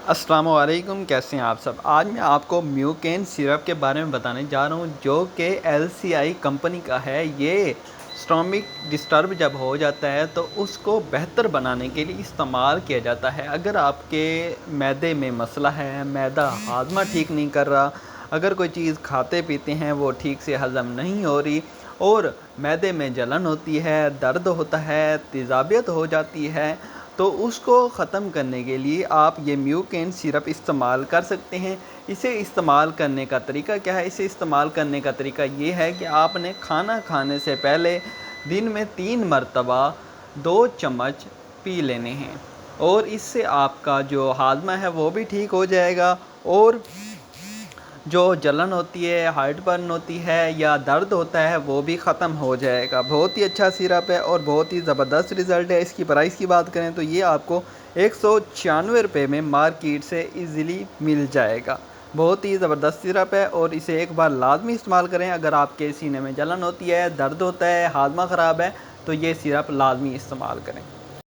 अस्सलामुअलैकुम, कैसे हैं आप सब। आज मैं आपको म्यूकेन सिरप के बारे में बताने जा रहा हूं, जो कि एलसीआई कंपनी का है। ये स्टोमिक डिस्टर्ब जब हो जाता है तो उसको बेहतर बनाने के लिए इस्तेमाल किया जाता है। अगर आपके मैदे में मसला है, मैदा हाजमा ठीक नहीं कर रहा, अगर कोई चीज़ खाते पीते हैं वो ठीक से हज़म नहीं हो रही और मैदे में जलन होती है, दर्द होता है, तेज़ाबियत हो जाती है, तो उसको ख़त्म करने के लिए आप ये म्यूकेन सिरप इस्तेमाल कर सकते हैं। इसे इस्तेमाल करने का तरीका क्या है? इसे इस्तेमाल करने का तरीका ये है कि आपने खाना खाने से पहले दिन में 3 मरतबा 2 चम्मच पी लेने हैं और इससे आपका जो हाज़मा है वो भी ठीक हो जाएगा और जो जलन होती है, हार्ट बर्न होती है या दर्द होता है वो भी ख़त्म हो जाएगा। बहुत ही अच्छा सिरप है और बहुत ही ज़बरदस्त रिज़ल्ट है। इसकी प्राइस की बात करें तो ये आपको 196 रुपये में मार्केट से ईज़िली मिल जाएगा। बहुत ही ज़बरदस्त सिरप है और इसे एक बार लाज़मी इस्तेमाल करें। अगर आपके सीने में जलन होती है, दर्द होता है, हाज़मा ख़राब है तो ये सिरप लाज़मी इस्तेमाल करें।